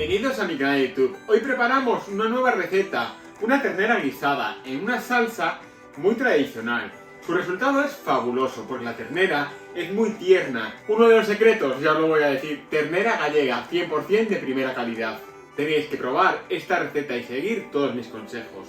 Bienvenidos a mi canal de YouTube. Hoy preparamos una nueva receta, una ternera guisada en una salsa muy tradicional. Su resultado es fabuloso, pues la ternera es muy tierna. Uno de los secretos, ya os lo voy a decir, ternera gallega, 100% de primera calidad. Tenéis que probar esta receta y seguir todos mis consejos.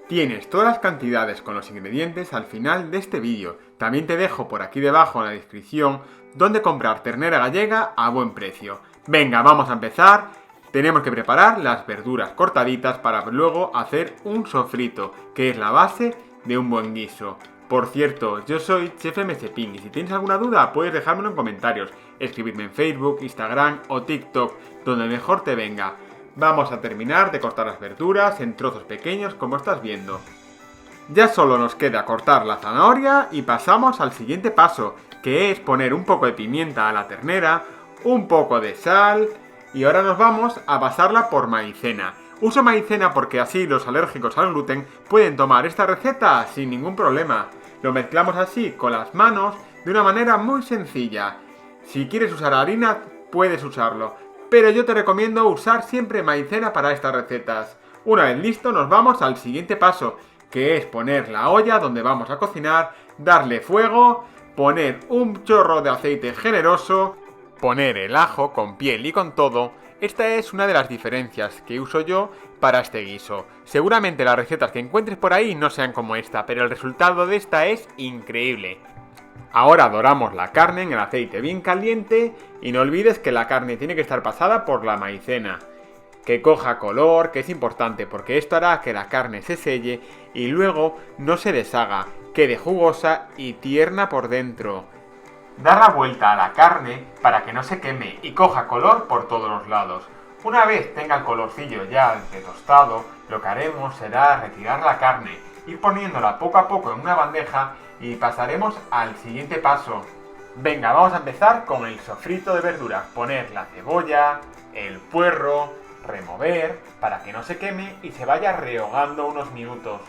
Tienes todas las cantidades con los ingredientes al final de este vídeo. También te dejo por aquí debajo en la descripción donde comprar ternera gallega a buen precio. Venga, vamos a empezar. Tenemos que preparar las verduras cortaditas para luego hacer un sofrito, que es la base de un buen guiso. Por cierto, yo soy Chef MSPing y si tienes alguna duda puedes dejármelo en comentarios, escribirme en Facebook, Instagram o TikTok, donde mejor te venga. Vamos a terminar de cortar las verduras en trozos pequeños como estás viendo. Ya solo nos queda cortar la zanahoria y pasamos al siguiente paso, que es poner un poco de pimienta a la ternera, un poco de sal y ahora nos vamos a pasarla por maicena. Uso maicena porque así los alérgicos al gluten pueden tomar esta receta sin ningún problema. Lo mezclamos así con las manos de una manera muy sencilla. Si quieres usar harina puedes usarlo, pero yo te recomiendo usar siempre maicena para estas recetas. Una vez listo nos vamos al siguiente paso, que es poner la olla donde vamos a cocinar, darle fuego, poner un chorro de aceite generoso, poner el ajo con piel y con todo. Esta es una de las diferencias que uso yo para este guiso. Seguramente las recetas que encuentres por ahí no sean como esta, pero el resultado de esta es increíble. Ahora doramos la carne en el aceite bien caliente y no olvides que la carne tiene que estar pasada por la maicena. Que coja color, que es importante porque esto hará que la carne se selle y luego no se deshaga, quede jugosa y tierna por dentro. Dar la vuelta a la carne para que no se queme y coja color por todos los lados. Una vez tenga el colorcillo ya de tostado, lo que haremos será retirar la carne, ir poniéndola poco a poco en una bandeja y pasaremos al siguiente paso. Venga, vamos a empezar con el sofrito de verduras. Poner la cebolla, el puerro, remover para que no se queme y se vaya rehogando unos minutos.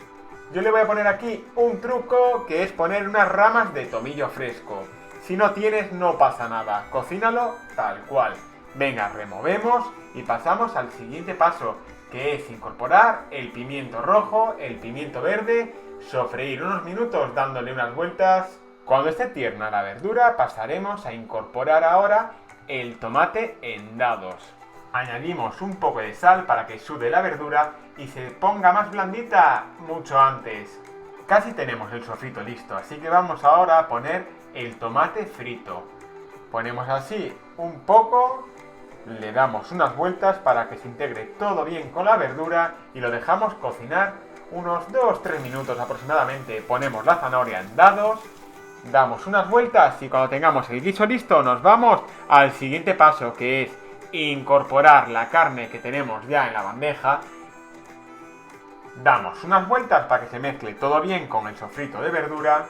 Yo le voy a poner aquí un truco que es poner unas ramas de tomillo fresco. Si no tienes no pasa nada, cocínalo tal cual. Venga, removemos y pasamos al siguiente paso, que es incorporar el pimiento rojo, el pimiento verde, sofreír unos minutos dándole unas vueltas. Cuando esté tierna la verdura pasaremos a incorporar ahora el tomate en dados. Añadimos un poco de sal para que sude la verdura y se ponga más blandita mucho antes. Casi tenemos el sofrito listo, así que vamos ahora a poner el tomate frito. Ponemos así un poco, le damos unas vueltas para que se integre todo bien con la verdura y lo dejamos cocinar unos 2-3 minutos aproximadamente. Ponemos la zanahoria en dados, damos unas vueltas y cuando tengamos el guiso listo nos vamos al siguiente paso, que es incorporar la carne que tenemos ya en la bandeja. Damos unas vueltas para que se mezcle todo bien con el sofrito de verdura.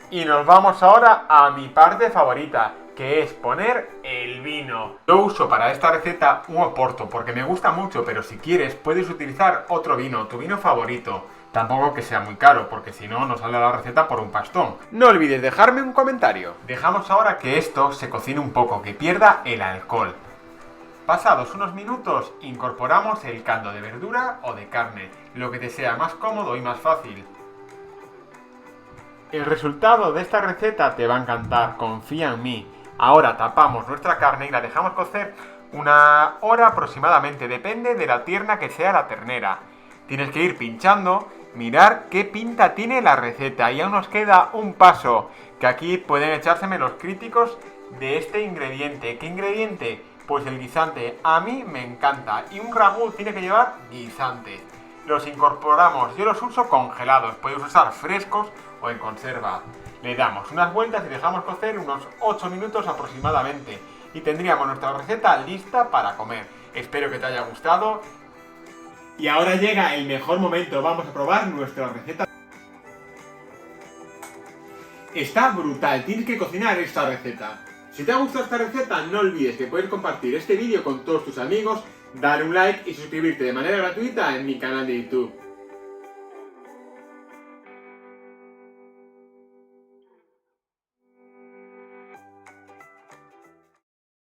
Y nos vamos ahora a mi parte favorita, que es poner el vino. Yo uso para esta receta un Oporto porque me gusta mucho, pero si quieres puedes utilizar otro vino, tu vino favorito. Tampoco que sea muy caro, porque si no nos sale la receta por un pastón. No olvides dejarme un comentario. Dejamos ahora que esto se cocine un poco, que pierda el alcohol. Pasados unos minutos incorporamos el caldo de verdura o de carne, lo que te sea más cómodo y más fácil. El resultado de esta receta te va a encantar, confía en mí. Ahora tapamos nuestra carne y la dejamos cocer una hora aproximadamente, depende de la tierna que sea la ternera. Tienes que ir pinchando, mirar qué pinta tiene la receta y aún nos queda un paso, que aquí pueden echárseme los críticos de este ingrediente. ¿Qué ingrediente? Pues el guisante. A mí me encanta y un ragú tiene que llevar guisante. Los incorporamos, yo los uso congelados, puedes usar frescos o en conserva. Le damos unas vueltas y dejamos cocer unos 8 minutos aproximadamente y tendríamos nuestra receta lista para comer. Espero que te haya gustado. Y ahora llega el mejor momento, vamos a probar nuestra receta. Está brutal, tienes que cocinar esta receta. Si te ha gustado esta receta, no olvides que puedes compartir este vídeo con todos tus amigos, dar un like y suscribirte de manera gratuita en mi canal de YouTube.